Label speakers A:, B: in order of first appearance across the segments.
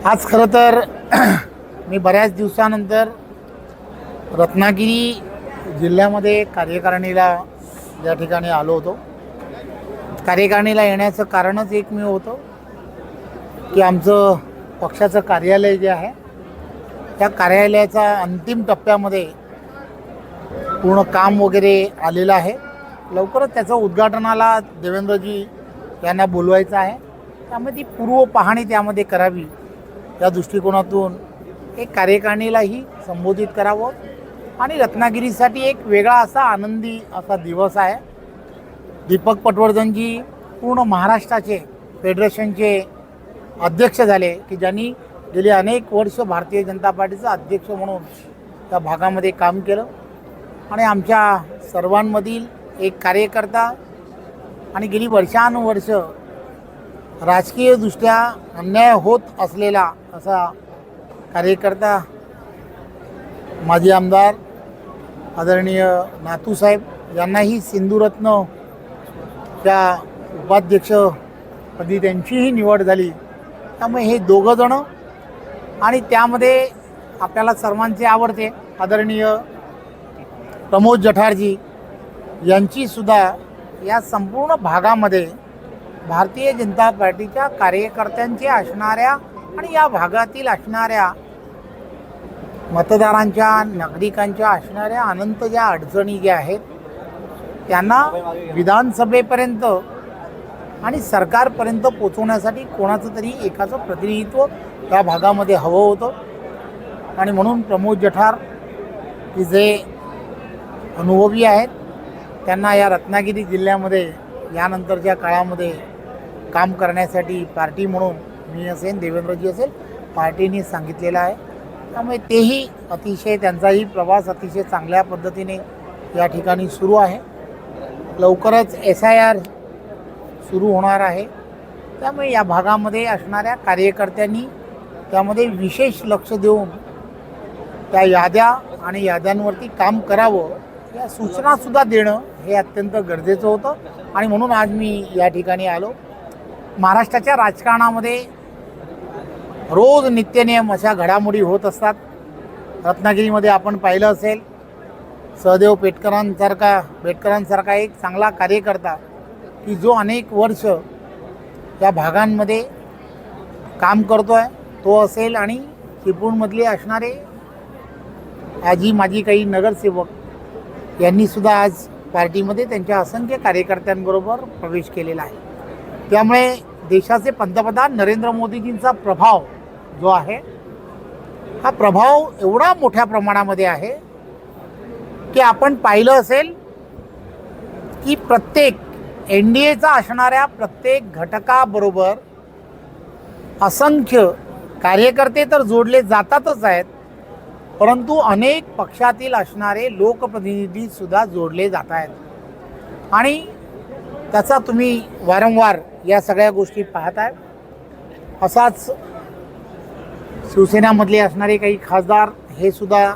A: आज खरं तर मी बऱ्याच दिवसानंतर रत्नागिरी जिल्ह्यामध्ये कार्यकारिणीला या ठिकाणी आलो होतो. कार्यकारिणीला येण्याचं कारणच एकमेव होतं की आमचं पक्षाचं कार्यालय जे आहे त्या कार्यालयाचा अंतिम टप्प्यामध्ये पूर्ण काम वगैरे आलेलं आहे. लवकरच त्याचं उद्घाटनाला देवेंद्रजी यांना बोलवायचं आहे. त्यामुळे ती पूर्व पाहणी त्यामध्ये करावी या दृष्टिकोनातून एक कार्यकारिणीलाही संबोधित करावं आणि रत्नागिरीसाठी एक वेगळा असा आनंदी असा दिवस आहे. दीपक पटवर्धनजी पूर्ण महाराष्ट्राचे फेडरेशनचे अध्यक्ष झाले की ज्यांनी गेली अनेक वर्ष भारतीय जनता पार्टीचा अध्यक्ष म्हणून त्या भागामध्ये काम केलं आणि आमच्या सर्वांमधील एक कार्यकर्ता आणि गेली वर्षानुवर्ष राजकीयदृष्ट्या अन्याय होत असलेला असा कार्यकर्ता माजी आमदार आदरणीय नातूसाहेब यांनाही सिंधुरत्न त्या उपाध्यक्षपदी त्यांचीही निवड झाली. त्यामुळे हे दोघं जण आणि त्यामध्ये आपल्याला सर्वांचे आवडते आदरणीय प्रमोद जठारजी यांचीसुद्धा या संपूर्ण भागामध्ये भारतीय जनता पार्टीच्या कार्यकर्त्यांचे असणाऱ्या आणि या भागातील असणाऱ्या मतदारांच्या नागरिकांच्या असणाऱ्या अनंत ज्या अडचणी ज्या आहेत त्यांना विधानसभेपर्यंत आणि सरकारपर्यंत पोचवण्यासाठी कोणाचं तरी एकाचं प्रतिनिधित्व त्या भागामध्ये हवं होतं. आणि म्हणून प्रमोद जठार की जे अनुभवी आहेत त्यांना या रत्नागिरी जिल्ह्यामध्ये यानंतरच्या काळामध्ये काम करण्यासाठी पार्टी म्हणून मी असेल देवेंद्रजी असेल पार्टीने सांगितलेलं आहे. त्यामुळे तेही अतिशय त्यांचाही प्रवास अतिशय चांगल्या पद्धतीने या ठिकाणी सुरू आहे. लवकरच SIR सुरू होणार आहे. त्यामुळे या भागामध्ये असणाऱ्या कार्यकर्त्यांनी त्यामध्ये विशेष लक्ष देऊन त्या याद्या आणि याद्यांवरती काम करावं या सूचनासुद्धा देणं हे अत्यंत गरजेचं होतं. आणि म्हणून आज मी या ठिकाणी आलो. महाराष्ट्राच्या राजकारणामध्ये रोज नित्यनियम अशा घडामोडी होत असतात. रत्नागिरीमध्ये आपण पाहिलं असेल सहदेव पेटकरांसारखा एक चांगला कार्यकर्ता की जो अनेक वर्ष या भागांमध्ये काम करतो आहे तो असेल आणि चिपळूणमधले असणारे आजी माजी काही नगरसेवक यांनीसुद्धा आज पार्टीमध्ये त्यांच्या असंख्य कार्यकर्त्यांबरोबर प्रवेश केलेला आहे. त्यामुळे देशाचे पंतप्रधान नरेंद्र मोदीजींचा प्रभाव जो आहे हा प्रभाव एवढा मोठ्या प्रमाणामध्ये आहे की आपण पाहिलं असेल की प्रत्येक NDAचा असणाऱ्या प्रत्येक घटकाबरोबर असंख्य कार्यकर्ते तर जोडले जातातच आहेत परंतु अनेक पक्षातील असणारे लोकप्रतिनिधीसुद्धा जोडले जात आहेत. आणि त्याचा तुम्ही वारंवार या सगळ्या गोष्टी पाहताय. असाच शिवसेनामधले असणारे काही खासदार हे सुद्धा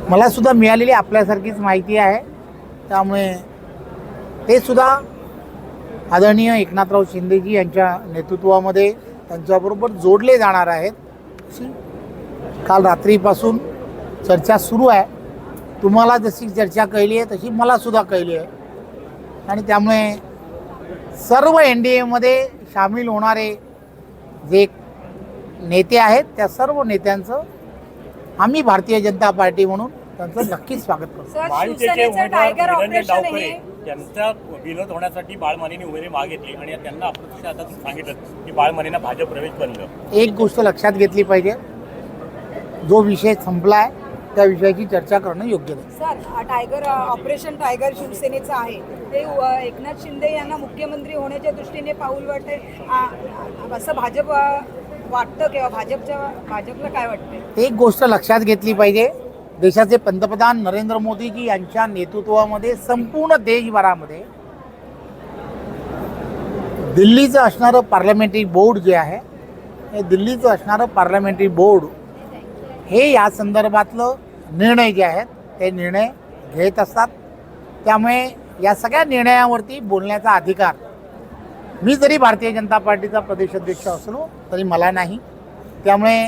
A: मला सुद्धा मिळालेली आपल्यासारखीच माहिती आहे. त्यामुळे ते सुद्धा आदरणीय एकनाथराव शिंदेजी यांच्या नेतृत्वामध्ये त्यांच्याबरोबर जोडले जाणार आहेत. अशी काल रात्रीपासून चर्चा सुरू आहे. तुम्हाला जशी चर्चा कळली आहे तशी मलासुद्धा कळली आहे. आणि त्यामुळे सर्व NDAमध्ये सामील होणारे जे नेते आहेत त्या सर्व नेत्यांचं आम्ही भारतीय जनता पार्टी म्हणून त्यांचं नक्कीच स्वागत करतो.
B: त्यांचा विरोध होण्यासाठी बाळमानेने उमेदवारी मागितली आणि त्यांना अप्रत्यक्ष आता सांगितलं की बाळमानेंना भाजप प्रवेश बंद.
A: एक गोष्ट लक्षात घेतली पाहिजे, जो विषय संपला आहे त्या विषयाची चर्चा करणं योग्य नाही.
C: सर, ऑपरेशन टायगर शिवसेनेचं आहे ते एकनाथ शिंदे यांना मुख्यमंत्री होण्याच्या दृष्टीने पाऊल वाटते असं भाजप वाटतं किंवा भाजपला काय वाटतं?
A: एक गोष्ट लक्षात घेतली पाहिजे, देशाचे पंतप्रधान नरेंद्र मोदीजी यांच्या नेतृत्वामध्ये संपूर्ण देशभरामध्ये दिल्लीचं असणारं पार्लमेंटरी बोर्ड जे आहे हे दिल्लीचं असणारं पार्लमेंटरी बोर्ड हे या संदर्भातलं निर्णय जे आहेत ते निर्णय घेत असतात. त्यामुळे या सगळ्या निर्णयावरती बोलण्याचा अधिकार मी जरी भारतीय जनता पार्टीचा प्रदेशाध्यक्ष असलो तरी मला नाही. त्यामुळे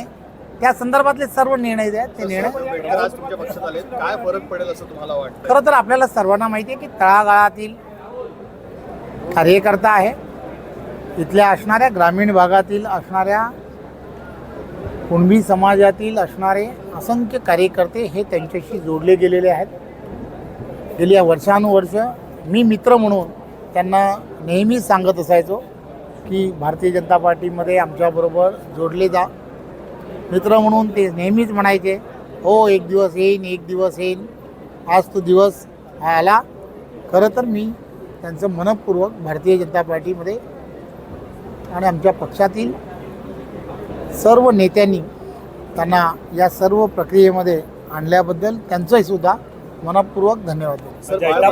A: त्या संदर्भातले सर्व निर्णय जे आहेत ते निर्णय
D: बेटकर आज तुमच्या पक्षात आले, काय फरक पडेल असं तुम्हाला वाटतं?
A: खरं तर आपल्याला सर्वांना माहिती आहे की तळागाळातील कार्यकर्ता आहे, इथल्या असणाऱ्या ग्रामीण भागातील असणाऱ्या कुणबी समाजातील असणारे असंख्य कार्यकर्ते हे त्यांच्याशी जोडले गेलेले आहेत. गेली वर्षानुवर्ष मी मित्र म्हणून त्यांना नेहमी सांगत असायचो की भारतीय जनता पार्टीमध्ये आमच्याबरोबर जोडले जा. मित्र म्हणून ते नेहमीच म्हणायचे, हो एक दिवस येईन, एक दिवस येईन. आज तो दिवस हा आला. खरं तर मी त्यांचं मनपूर्वक भारतीय जनता पार्टीमध्ये आणि आमच्या पक्षातील सर्व नेत्यांनी त्यांना या सर्व प्रक्रियेमध्ये आणल्याबद्दल त्यांचंही सुद्धा मनपूर्वक धन्यवाद देतो.
D: सर,